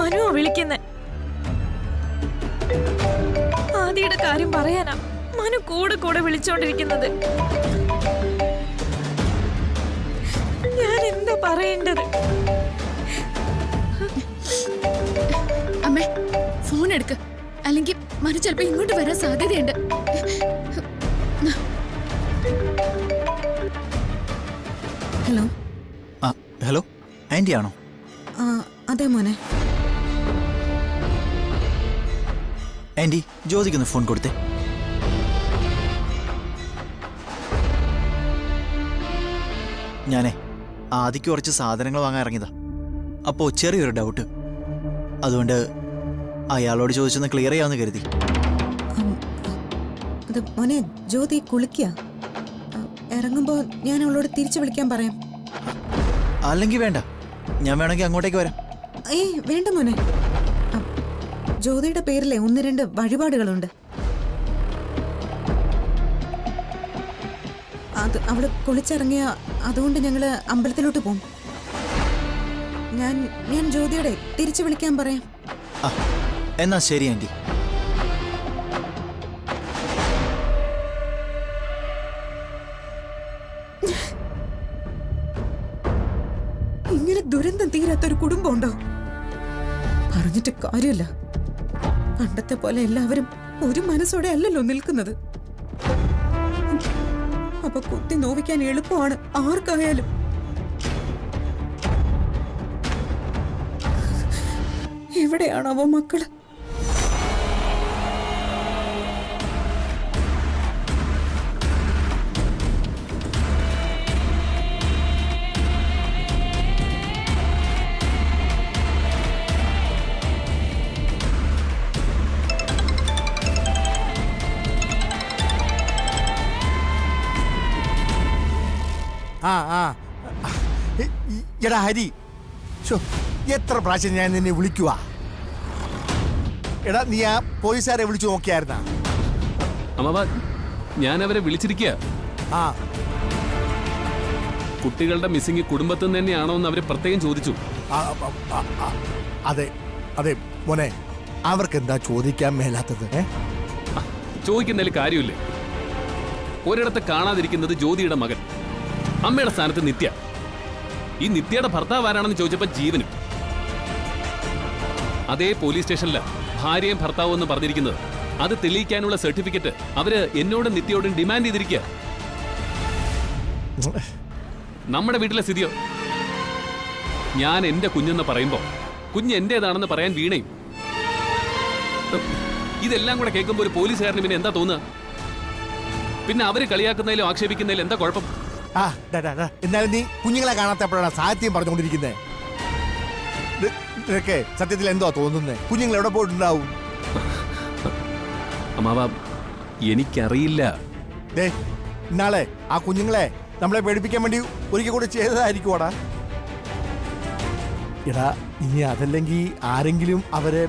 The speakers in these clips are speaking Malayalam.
മനുവാ വിളിക്കുന്നെ. ആദിയുടെ കാര്യം പറയാനാ മനു കൂടെ കൂടെ വിളിച്ചോണ്ടിരിക്കുന്നത്. ഞാൻ എന്താ പറയേണ്ടത്? അമ്മേ, ഫോൺ എടുക്ക്, അല്ലെങ്കിൽ മനു ചിലപ്പോ ഇങ്ങോട്ട് വരാൻ സാധ്യതയുണ്ട്. ഹലോ. ഹലോ, ആന്റി ആണോ? അതെ മോനെ. ആന്റി, ജ്യോതിക്കൊന്ന് ഫോൺ കൊടുത്തേ. ഞാനേ ആദിക്ക് കുറച്ച് സാധനങ്ങൾ വാങ്ങാൻ ഇറങ്ങിയതാ. അപ്പോൾ ചെറിയൊരു ഡൗട്ട്, അതുകൊണ്ട് അയാളോട് ചോദിച്ചൊന്ന് ക്ലിയർ ചെയ്യാമെന്ന് കരുതി. അത് മോനെ, ജ്യോതി കുളിക്കുക. ഇറങ്ങുമ്പോൾ ഞാൻ അവളോട് തിരിച്ചു വിളിക്കാൻ പറയാം. അല്ലെങ്കിൽ വേണ്ട, ഞാൻ വേണമെങ്കിൽ അങ്ങോട്ടേക്ക് വരാം. ഏയ് വേണ്ട മോനെ. ജ്യോതിയുടെ പേരിലെ 1-2 വഴിപാടുകളുണ്ട്. അത് അവള് കുളിച്ചിറങ്ങിയ, അതുകൊണ്ട് ഞങ്ങള് അമ്പലത്തിലോട്ട് പോകും. ഞാൻ ജ്യോതിയുടെ തിരിച്ചു വിളിക്കാൻ പറയാം. എന്നാ ശരി ആന്റി. ഇങ്ങനെ ദുരന്തം തീരാത്തൊരു കുടുംബമുണ്ടോ? പറഞ്ഞിട്ട് കാര്യമില്ല. പണ്ടത്തെ പോലെ എല്ലാവരും ഒരു മനസ്സോടെ അല്ലല്ലോ നിൽക്കുന്നത്. അപ്പൊ കുത്തി നോവിക്കാൻ എളുപ്പമാണ് ആർക്കായാലും. എവിടെയാണാവോ മക്കള്? എടാ ഹരി, എത്ര പ്രാവശ്യം ഞാൻ നിന്നെ വിളിക്കുക? എടാ, നീ ആ പോലീസുകാരെ വിളിച്ചു നോക്കിയായിരുന്നാ? അമ്മാവ, ഞാൻ അവരെ വിളിച്ചിരിക്കുക. കുട്ടികളുടെ മിസ്സിംഗ് കുടുംബത്തിൽ നിന്ന് തന്നെയാണോ എന്ന് അവര് പ്രത്യേകം ചോദിച്ചു. അതെ അതെ മോനെ, അവർക്ക് എന്താ ചോദിക്കാൻ മേലാത്തത്? ചോദിക്കുന്നതിൽ കാര്യമില്ലേ? ഒരിടത്ത് കാണാതിരിക്കുന്നത് ജ്യോതിയുടെ മകൻ, അമ്മയുടെ സ്ഥാനത്ത് നിത്യ. ഈ നിത്യയുടെ ഭർത്താവ് ആരാണെന്ന് ചോദിച്ചപ്പോ ജീവനും. അതേ പോലീസ് സ്റ്റേഷനില ഭാര്യയും ഭർത്താവും എന്ന് പറഞ്ഞിരിക്കുന്നത്. അത് തെളിയിക്കാനുള്ള സർട്ടിഫിക്കറ്റ് അവര് എന്നോടും നിത്യയോടും ഡിമാൻഡ് ചെയ്തിരിക്കുക. നമ്മുടെ വീട്ടിലെ സ്ഥിതിയോ? ഞാൻ എന്റെ കുഞ്ഞെന്ന് പറയുമ്പോ കുഞ്ഞ് എന്റേതാണെന്ന് പറയാൻ വീണയും. ഇതെല്ലാം കൂടെ കേൾക്കുമ്പോൾ ഒരു പോലീസുകാരന് പിന്നെ എന്താ തോന്നുക? പിന്നെ അവര് കളിയാക്കുന്നതിലും ആക്ഷേപിക്കുന്നതിലും എന്താ കുഴപ്പം? എന്നാലും നീ കുഞ്ഞുങ്ങളെ കാണാത്തപ്പോഴാണ് സാഹിത്യം പറഞ്ഞുകൊണ്ടിരിക്കുന്നത്. നിനക്ക് സത്യത്തിൽ എന്തോ തോന്നുന്നത്? കുഞ്ഞുങ്ങൾ എവിടെ പോയിട്ടുണ്ടാവും? അമ്മാവ, എനിക്കറിയില്ല. ഇന്നാളെ ആ കുഞ്ഞുങ്ങളെ നമ്മളെ പേടിപ്പിക്കാൻ വേണ്ടി ഒരിക്കൽ കൂടി ചെയ്തതായിരിക്കുവാടാ. എടാ, ഇനി അതല്ലെങ്കിൽ ആരെങ്കിലും അവരെ...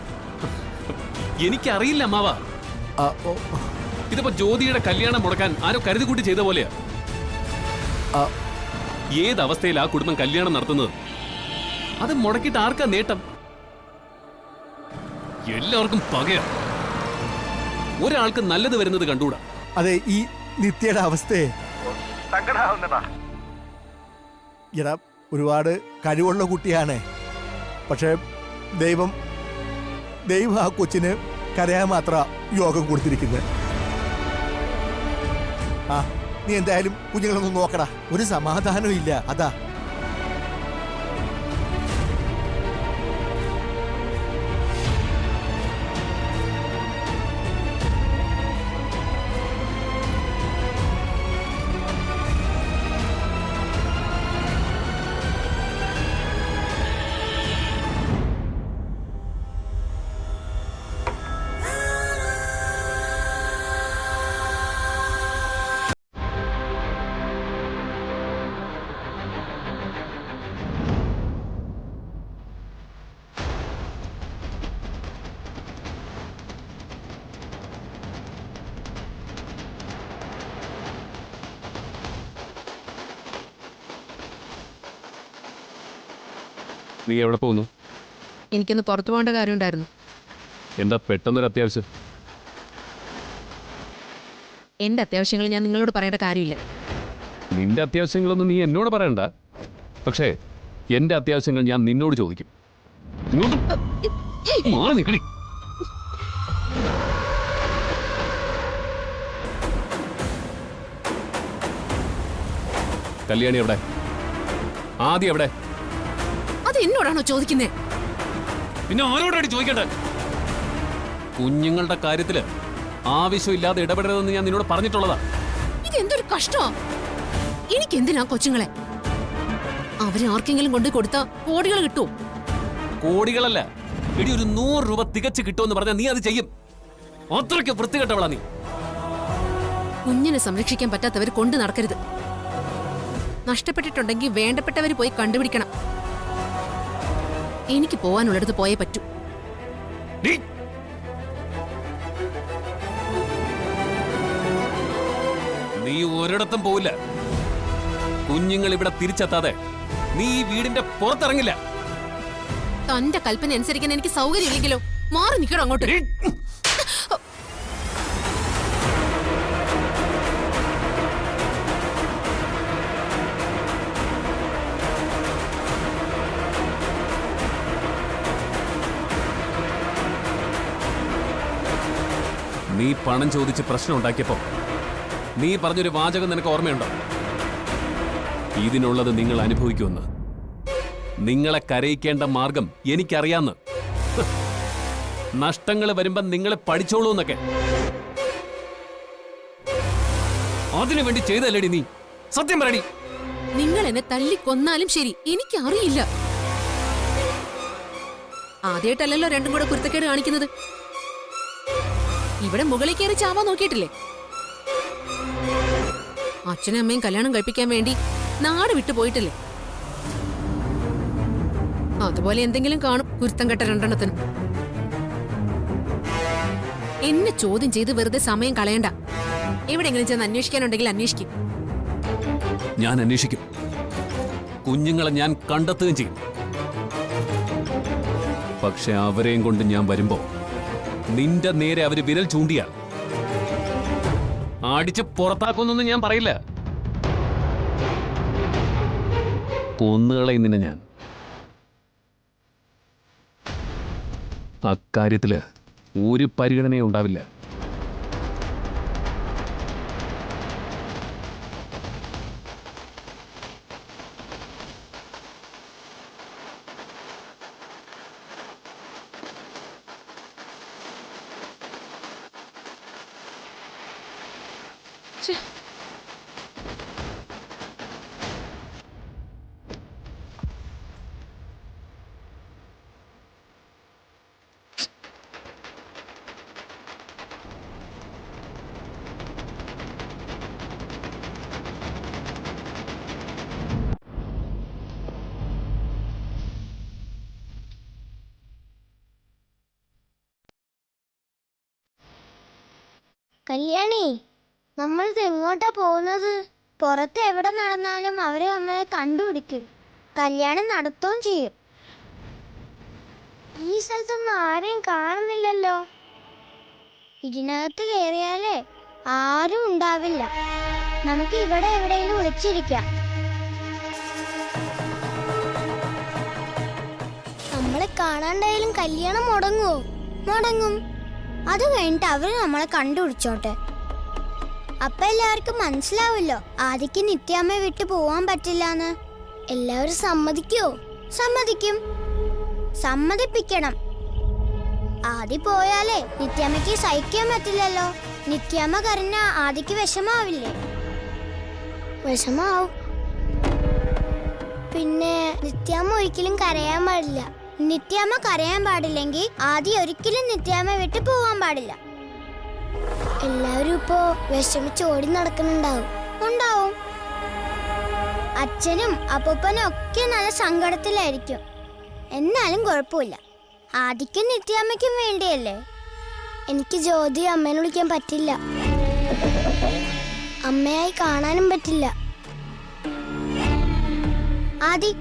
എനിക്കറിയില്ല അമ്മാവ. ഇതിപ്പോ ജ്യോതിയുടെ കല്യാണം മുടക്കാൻ ആരോ കരുതി കൂട്ടി ചെയ്ത പോലെയാ. ഏതവസ്ഥയിൽ ആ കുടുംബം കല്യാണം നടത്തുന്നത്? അത് മുടക്കിയിട്ട് ആർക്കാ നേട്ടം? എല്ലാവർക്കും പകയാ. ഒരാൾക്ക് നല്ലത് വരുന്നത് കണ്ടുകൂടാ. അതെ, ഈ നിത്യയുടെ അവസ്ഥയെ എടാ, ഒരുപാട് കഴിവുള്ള കുട്ടിയാണ്. പക്ഷെ ദൈവം ആ കൊച്ചിന് കരയാൻ മാത്രം യോഗം കൊടുത്തിരിക്കുന്നത്. നീ എന്തായാലും കുഞ്ഞുങ്ങളൊന്നും നോക്കടാ. ഒരു സമാധാനവും ഇല്ല. അതാ നീ എവിടെ പോകുന്നു? എനിക്കൊന്ന് പുറത്തു പോകേണ്ട കാര്യമുണ്ടായിരുന്നു. എന്താ പെട്ടെന്നൊരു അത്യാവശ്യം? എൻ്റെ അത്യാവശ്യങ്ങൾ ഞാൻ നിങ്ങളോട് പറയേണ്ട കാര്യമില്ല. നിന്റെ അത്യാവശ്യങ്ങളൊന്നും നീ എന്നോട് പറയണ്ട. പക്ഷേ എൻ്റെ അത്യാവശ്യങ്ങൾ ഞാൻ നിന്നോട് ചോദിക്കും. മാറി നിൽക്കണി. കല്യാണി എവിടെ? ആദ്യം എവിടെ? അത് എന്നോടാണോ ചോദിക്കുന്നേ? പിന്നെ ആരോടാണ് ചോദിക്കട്ടെ? കുഞ്ഞുങ്ങളുടെ കാര്യത്തില് ആവശ്യമില്ലാതെ ഇടപെടരുതെന്ന് ഞാൻ നിന്നോട് പറഞ്ഞിട്ടുള്ളതാ. ഇതെന്തൊരു കഷ്ടമാ. എനിക്കെന്തിനാ കൊച്ചുങ്ങളെ? അവരെ ആർക്കെങ്കിലും കൊണ്ട് കൊടുത്താ കോടികൾ കിട്ടുമോ? കോടികളല്ല, ഇടി ഒരു 100 രൂപ തികച്ചു കിട്ടുമെന്ന് പറഞ്ഞാൽ നീ അത് ചെയ്യും. അത്രയ്ക്ക് വൃത്തികെട്ടവളാ നീ. കുഞ്ഞിനെ സംരക്ഷിക്കാൻ പറ്റാത്തവർ കൊണ്ട് നടക്കരുത്. നഷ്ടപ്പെട്ടിട്ടുണ്ടെങ്കിൽ വേണ്ടപ്പെട്ടവർ പോയി കണ്ടുപിടിക്കണം. എനിക്ക് പോവാനുള്ളിടത്ത് പോയേ പറ്റൂ. നീ ഒരിടത്തും പോവില്ല. കുഞ്ഞുങ്ങൾ ഇവിടെ തിരിച്ചെത്താതെ നീ ഈ വീടിന്റെ പുറത്തിറങ്ങില്ല. തന്റെ കൽപ്പന അനുസരിക്കാൻ എനിക്ക് സൗകര്യമില്ലെങ്കിലോ മാറി നിൽക്കണം അങ്ങോട്ട്. നീ പണം ചോദിച്ച് പ്രശ്നം ഉണ്ടാക്കിയപ്പോ നീ പറഞ്ഞൊരു വാചകം നിനക്ക് ഓർമ്മയുണ്ടോ? ഇതിനുള്ളത് നിങ്ങൾ അനുഭവിക്കുമെന്ന്. നിങ്ങളെ കരയിക്കേണ്ട മാർഗം എനിക്കറിയാന്ന്. നഷ്ടങ്ങൾ വരുമ്പോ നിങ്ങളെ പഠിച്ചോളൂ എന്നൊക്കെ. അതിനു വേണ്ടി ചെയ്തല്ലേടി നീ? സത്യം പറയടി. നിങ്ങൾ എന്നെ തല്ലിക്കൊന്നാലും ശരി, എനിക്കറിയില്ല. ആദ്യമായിട്ടല്ലല്ലോ രണ്ടും കൂടെ കുരുത്തക്കേട് കാണിക്കുന്നത്. ഇവിടെ മുകളിൽ കയറി ചാവാൻ നോക്കിയിട്ടില്ലേ? അച്ഛനും അമ്മയും കല്യാണം കഴിപ്പിക്കാൻ വേണ്ടി നാട് വിട്ടു പോയിട്ടില്ലേ? അതുപോലെ എന്തെങ്കിലും കാണും കുരുത്തം കെട്ട രണ്ടെണ്ണത്തിന്. എന്നെ ചോദ്യം ചെയ്ത് വെറുതെ സമയം കളയണ്ട. എവിടെയെങ്കിലും ചെന്ന് അന്വേഷിക്കാനുണ്ടെങ്കിൽ അന്വേഷിക്കും. ഞാൻ അന്വേഷിക്കും. കുഞ്ഞുങ്ങളെ ഞാൻ കണ്ടെത്തുകയും ചെയ്യും. പക്ഷെ അവരെയും കൊണ്ട് ഞാൻ വരുമ്പോ നിന്റെ നേരെ അവര് വിരൽ ചൂണ്ടിയാൽ അടിച്ച് പുറത്താക്കുന്നൊന്നും ഞാൻ പറയില്ല. കൊന്നുകളയും നിന്നെ ഞാൻ. അക്കാര്യത്തില് ഒരു പരിഗണനയും ഉണ്ടാവില്ല. കല്യാണി, നമ്മളിത് എങ്ങോട്ടാ പോകുന്നത്? പുറത്ത് എവിടെ നടന്നാലും അവരെ നമ്മളെ കണ്ടുപിടിക്കും. കല്യാണം നടത്തുകയും ചെയ്യും. ഈ സ്ഥലത്തൊന്നും ആരെയും കാണുന്നില്ലല്ലോ. ഇതിനകത്ത് കയറിയാലേ ആരും ഉണ്ടാവില്ല. നമുക്ക് ഇവിടെ എവിടെയെങ്കിലും ഒളിച്ചിരിക്കാം. നമ്മളെ കാണാണ്ടായാലും കല്യാണം മുടങ്ങുമോ? മുടങ്ങും. അത് കഴിഞ്ഞിട്ട് അവര് നമ്മളെ കണ്ടുപിടിച്ചോട്ടെ. അപ്പൊ എല്ലാവർക്കും മനസ്സിലാവല്ലോ ആദിക്ക് നിത്യാമ്മയെ വിട്ടു പോവാൻ പറ്റില്ലാന്ന്. എല്ലാവരും സമ്മതിക്കോ? സമ്മതിക്കും. സമ്മതിപ്പിക്കണം. ആദി പോയാലേ നിത്യാമ്മയ്ക്ക് സഹിക്കാൻ പറ്റില്ലല്ലോ. നിത്യാമ്മ കരഞ്ഞ ആദിക്ക് വിഷമാവില്ലേ? വിഷമാവും. പിന്നെ നിത്യാമ്മ ഒരിക്കലും കരയാൻ പാടില്ല. നിത്യാമ്മ കരയാൻ പാടില്ലെങ്കിൽ ആദ്യം ഒരിക്കലും നിത്യാമ്മ വിട്ട് പോവാൻ പാടില്ല. എല്ലാവരും ഇപ്പോ വിഷമിച്ച് ഓടി നടക്കുന്നുണ്ടാവും. ഉണ്ടാവും. അച്ഛനും അപ്പൂപ്പനും ഒക്കെ നല്ല സങ്കടത്തിലായിരിക്കും. എന്നാലും കുഴപ്പമില്ല. ആദിക്കും നിത്യാമ്മയ്ക്കും വേണ്ടിയല്ലേ. എനിക്ക് ജ്യോതി അമ്മേനെ വിളിക്കാൻ പറ്റില്ല. അമ്മയായി കാണാനും പറ്റില്ല. ആദി,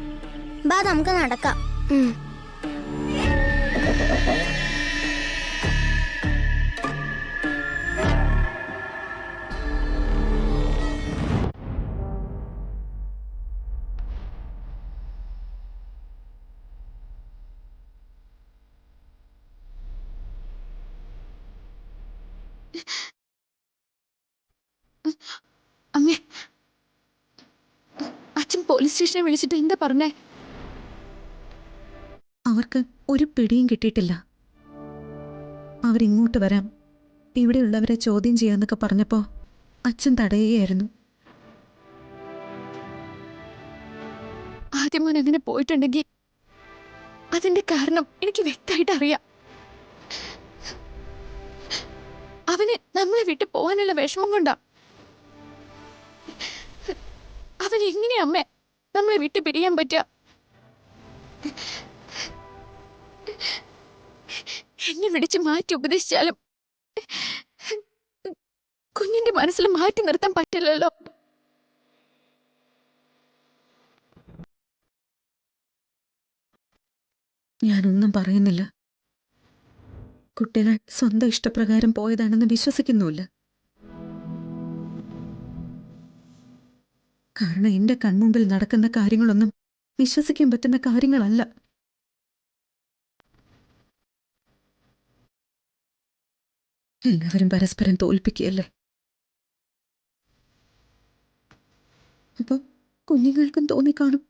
ബാ നമുക്ക് നടക്കാം. അച്ഛൻ പോലീസ് സ്റ്റേഷനെ വിളിച്ചിട്ട് എന്താ പറഞ്ഞേ? അവർക്ക് ഒരു പിടിയും കിട്ടിയിട്ടില്ല. അവരിങ്ങോട്ട് വരാം, ഇവിടെയുള്ളവരെ ചോദ്യം ചെയ്യാന്നൊക്കെ പറഞ്ഞപ്പോ അച്ഛൻ തടയുകയായിരുന്നു. ആദ്യം മോൻ അങ്ങനെ പോയിട്ടുണ്ടെങ്കിൽ അതിന്റെ കാരണം എനിക്ക് വ്യക്തമായിട്ട് അറിയാം. അവന് നമ്മളെ വിട്ട് പോകാനുള്ള വിഷമം കൊണ്ടാ. അവൻ എങ്ങനെയാ അമ്മേ നമ്മളെ വിട്ട് പിരിയാൻ പറ്റുക? എന്നെ വിളിച്ച് മാറ്റി ഉപദേശിച്ചാലും കുഞ്ഞിന്റെ മനസ്സിൽ മാറ്റി നിർത്താൻ പറ്റില്ലല്ലോ. ഞാനൊന്നും പറയുന്നില്ല. കുട്ടികൾ സ്വന്തം ഇഷ്ടപ്രകാരം പോയതാണെന്ന് വിശ്വസിക്കുന്നുമില്ല. കാരണം എന്റെ കൺമുമ്പിൽ നടക്കുന്ന കാര്യങ്ങളൊന്നും വിശ്വസിക്കാൻ പറ്റുന്ന കാര്യങ്ങളല്ല. എല്ലാവരും പരസ്പരം തോൽപ്പിക്കുകയല്ലേ. അപ്പൊ കുഞ്ഞുങ്ങൾക്കും തോന്നിക്കാണും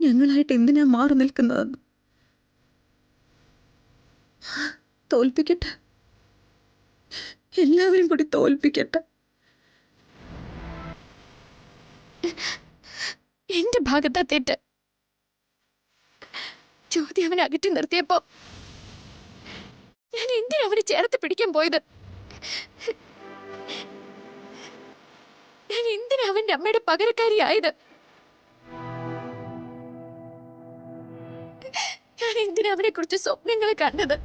ഞങ്ങളായിട്ട് എന്തിനാ മാറി നിൽക്കുന്നതെന്ന്. തോൽപ്പിക്കട്ടെ, എല്ലാവരും കൂടി തോൽപ്പിക്കട്ടെ. എന്റെ ഭാഗത്താ തെറ്റ്. ജ്യോതി അവനെ അകറ്റി നിർത്തിയപ്പോ ഞാൻ എന്തിനാ അവനെ ചേർത്ത് പിടിക്കാൻ പോയത്? ഞാൻ എന്തിനാ അവന്റെ അമ്മയുടെ പകരക്കാരിയായത്? ഞാൻ എന്തിനാ അവനെ കുറിച്ച് സ്വപ്നങ്ങൾ കണ്ടത്?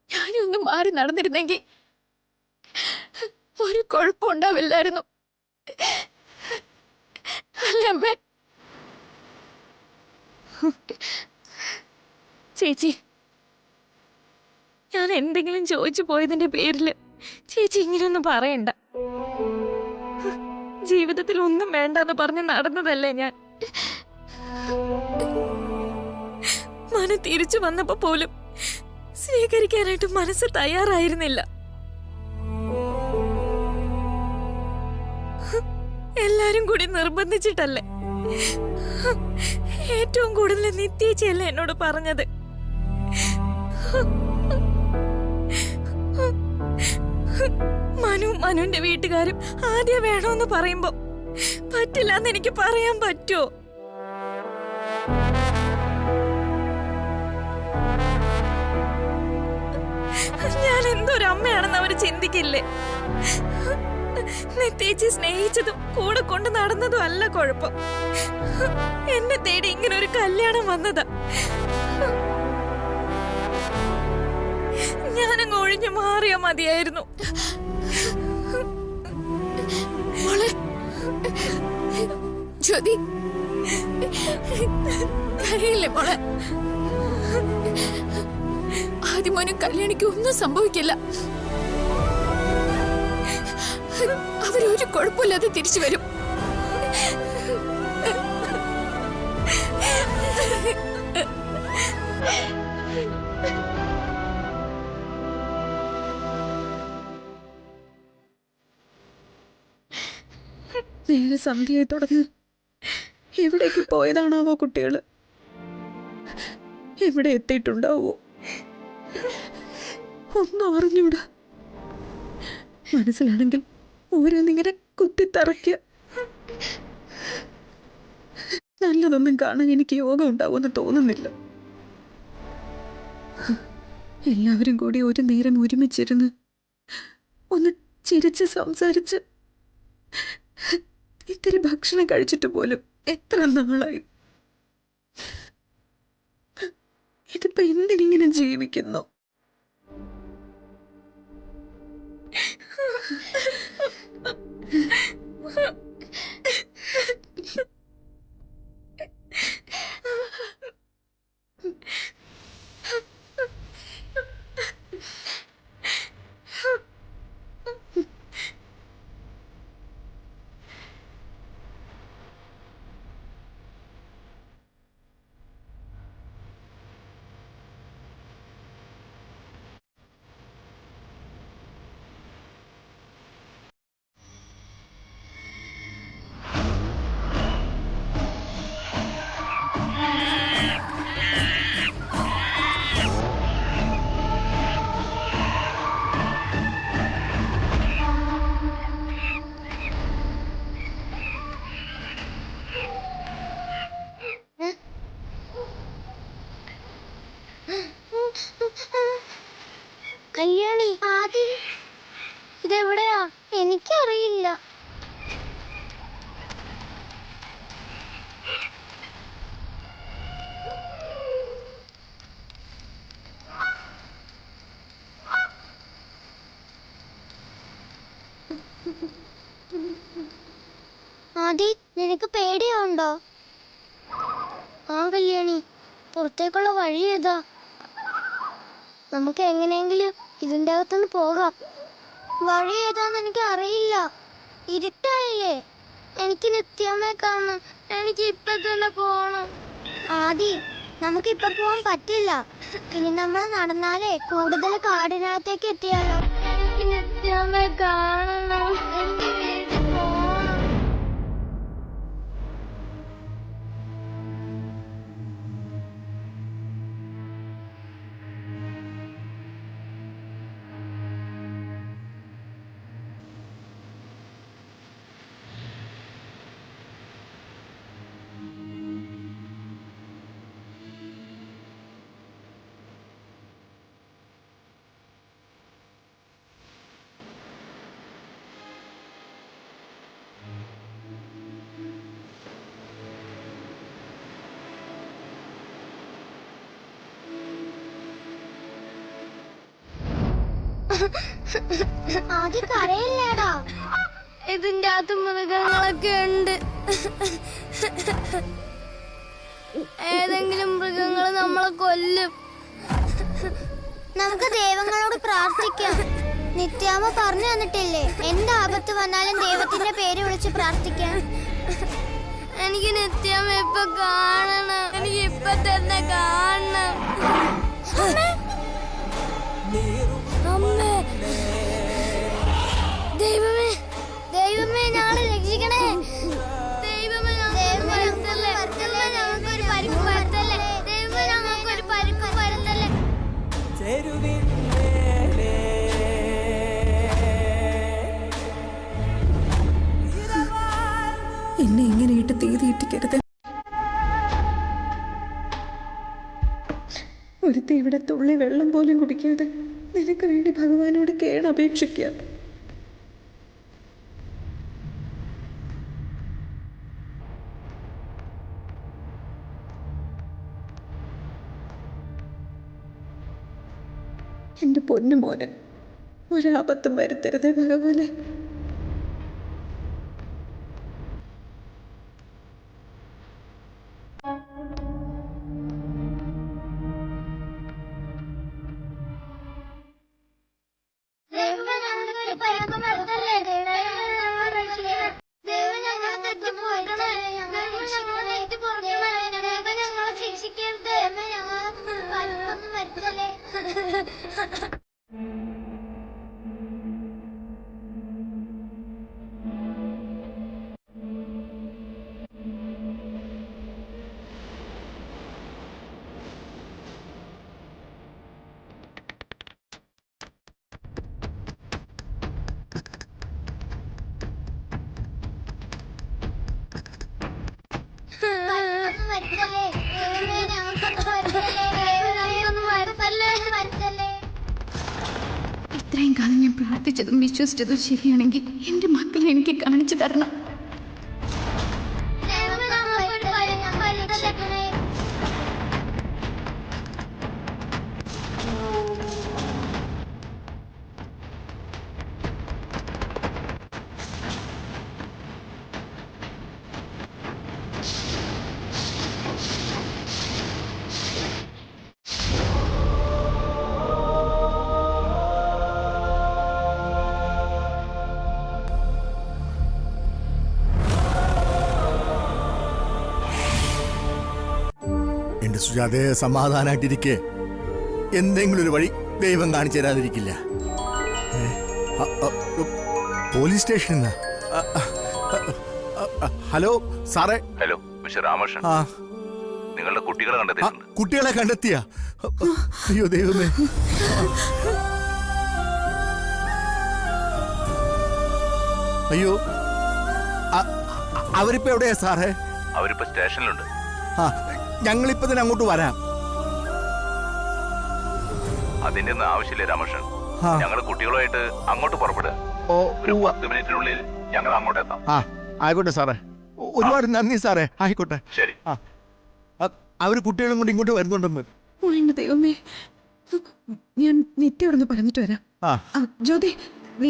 ഞാനൊന്ന് മാറി നടന്നിരുന്നെങ്കിൽ ഒരു കുഴപ്പം ഉണ്ടാവില്ലായിരുന്നു. അല്ല അമ്മേ? ചേച്ചി, ഞാൻ എന്തെങ്കിലും ചോദിച്ചു പോയതിന്റെ പേരില് ചേച്ചി ഇങ്ങനെയൊന്നും പറയണ്ട. ജീവിതത്തിൽ ഒന്നും വേണ്ടെന്ന് പറഞ്ഞ് നടന്നതല്ലേ ഞാൻ. മനു തിരിച്ചു വന്നപ്പോ പോലും സ്വീകരിക്കാനായിട്ട് മനസ്സ് തയ്യാറായിരുന്നില്ല. എല്ലാരും കൂടി നിർബന്ധിച്ചിട്ടല്ലേ. ഏറ്റവും കൂടുതൽ നിത്യേച്ചിയല്ലേ എന്നോട് പറഞ്ഞത്. മനുവിന്റെ വീട്ടുകാരും ആദ്യം വേണോന്ന് പറയുമ്പോ പറ്റില്ല എന്ന് എനിക്ക് പറയാൻ പറ്റുമോ? ഞാൻ എന്തൊരു അമ്മയാണെന്ന് അവര് ചിന്തിക്കില്ലേ? നിത്യേച്ചി സ്നേഹിച്ചതും കൂടെ കൊണ്ട് നടന്നതും അല്ല കുഴപ്പം. എന്നെ തേടി ഇങ്ങനെ ഒരു കല്യാണം വന്നതാ. ഞാനങ്ങ് ഒഴിഞ്ഞു മാറിയാ മതിയായിരുന്നു. മോളെ ജ്യോതി, കരയില്ലേ മോളെ? ആദ്യം മോനും കല്യാണിക്ക് ഒന്നും സംഭവിക്കില്ല. അവരൊരു കുഴപ്പമില്ലാതെ തിരിച്ചു വരും. നേരെ സന്ധ്യയായി തുടങ്ങി എവിടേക്ക് പോയതാണാവോ കുട്ടികള്? എവിടെ എത്തിയിട്ടുണ്ടാവോ? ഒന്നും അറിഞ്ഞൂടാ. മനസ്സിലാണെങ്കിൽ ഓരോന്നിങ്ങനെ കുത്തിത്തറയ്ക്കുക. നല്ലതൊന്നും കാണാൻ എനിക്ക് യോഗം ഉണ്ടാവുമെന്ന് തോന്നുന്നില്ല. എല്ലാവരും കൂടി ഒരു നേരം ഒരുമിച്ചിരുന്ന് ഒന്ന് ചിരിച്ച് സംസാരിച്ച് ഇത്തിരി ഭക്ഷണം കഴിച്ചിട്ട് പോലും എത്ര നാളായി. ഇതിപ്പോ എന്തിനിങ്ങനെ ജീവിക്കുന്നു? ഇതെവിടെയാ? എനിക്കറിയില്ല. ആദി, നിനക്ക് പേടിയുണ്ടോ? ആ കല്യാണി, പുറത്തേക്കുള്ള വഴി ഏതാ? നമുക്ക് എങ്ങനെയെങ്കിലും ഇതിന്റെ അകത്തുനിന്ന് പോകാം. വഴി ഏതാന്ന് എനിക്ക് അറിയില്ല. ഇരുട്ടായില്ലേ? എനിക്ക് നിത്യാമ്മയെ കാണണം. എനിക്ക് ഇപ്പൊ തന്നെ പോണം. ആദി, നമുക്ക് ഇപ്പൊ പോവാൻ പറ്റില്ല. ഇനി നമ്മൾ നടന്നാലേ കൂടുതൽ കാടിനകത്തേക്ക് എത്തിയാലോ. എനിക്ക് നിത്യാമ്മയെ കാണണം. എനിക്ക് വീട്ടിൽ പോണം. ആദ്യം കരയില്ലേടാ. ഇതിന്റെ അകത്ത് മൃഗങ്ങളൊക്കെ ഉണ്ട്. ഏതെങ്കിലും മൃഗങ്ങൾ നമ്മളെ കൊല്ലും. നമുക്ക് ദൈവങ്ങളോട് പ്രാർത്ഥിക്കാം. നിത്യാമ്മ പറഞ്ഞു തന്നിട്ടില്ലേ, എന്ത് ആപത്ത് വന്നാലും ദൈവത്തിന്റെ പേര് വിളിച്ച് പ്രാർത്ഥിക്കാൻ. എനിക്ക് നിത്യാമ്മ ഇപ്പൊ കാണണം. എനിക്ക് ഇപ്പൊ തന്നെ കാണണം. അമ്മേ, ദൈവമേ, ദൈവമേ, ഞങ്ങളെ രക്ഷിക്കണേ. ദൈവമേ, ഞങ്ങൾക്കൊരു പരിക്ക് വരുത്തല്ലേ. ദൈവമേ, ഞങ്ങൾക്കൊരു പരിക്ക് വരുത്തല്ലേ. എന്നെ ഇങ്ങനെ ഇട്ട് തീ തീറ്റിക്കരുത്. ഒരുത്തി ഇവിടെ തുള്ളി വെള്ളം പോലും കുടിക്കാതെ നിനക്ക് വേണ്ടി ഭഗവാനോട് കേണപേക്ഷിക്കാം. എന്റെ പൊന്നു മോനെ, ഒരാപത്തും വരുത്തരുതേ ഭഗവാനെ. ഇത്രയും കാലം ഞാൻ പ്രാർത്ഥിച്ചതും വിശ്വസിച്ചതും ശരിയാണെങ്കിൽ എൻ്റെ മക്കളെ എനിക്ക് കാണിച്ചു തരണം. എന്റെ സുജാതയെ സമാധാനായിട്ടിരിക്കെ. എന്തെങ്കിലും ഒരു വഴി ദൈവം കാണിച്ചു തരാതിരിക്കില്ല. പോലീസ് സ്റ്റേഷനിൽ നിന്ന്. ഹലോ സാറേ. ഹലോ മിസ്റ്റർ രാമകൃഷ്ണൻ, ആ, നിങ്ങളുടെ കുട്ടികളെ കണ്ടെത്തിയിട്ടുണ്ട്. കുട്ടികളെ കണ്ടെത്തിയ? അയ്യോ ദൈവമേ. അയ്യോ, അവരിപ്പോ എവിടെയാ സാറേ? അവരിപ്പോ സ്റ്റേഷനിലുണ്ട്. ആ, ഞങ്ങളിപ്പോ തന്നെ അങ്ങോട്ട് വരാം. അതിന്റെ ഒന്നും ആവശ്യമില്ല രാമകൃഷ്ണൻ. ആ. ഞങ്ങൾ കുട്ടികളുമായിട്ട് അങ്ങോട്ട് പുറപ്പെടുക. ഒരു 10 മിനിറ്റിനുള്ളിൽ ഞങ്ങൾ അങ്ങോട്ട് എത്താം. ആ ആയിക്കോട്ടെ സാറേ. ഒരുപാട് നന്ദി സാറേ. ആയിക്കോട്ടെ. ശരി. അവർ കുട്ടികളും കൊണ്ട് ഇങ്ങോട്ട് വരുന്നുണ്ടെന്ന്. എന്റെ ദൈവമേ, ഞാൻ നിത്യയോടൊന്ന് പറഞ്ഞിട്ട് വരാം. ആ ജ്യോതി, നീ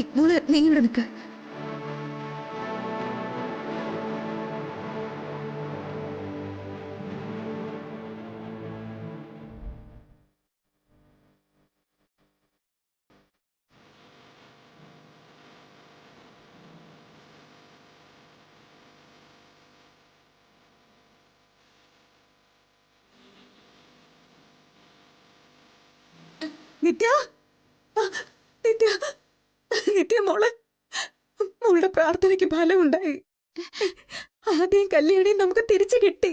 ഇവിടെ നിൽക്ക. നിത്യ, നിത്യ, നിത്യ മോളുടെ പ്രാർത്ഥനയ്ക്ക് ഫലമുണ്ടായി. ആദ്യം കല്യാണി നമുക്ക് തിരിച്ചു കിട്ടി.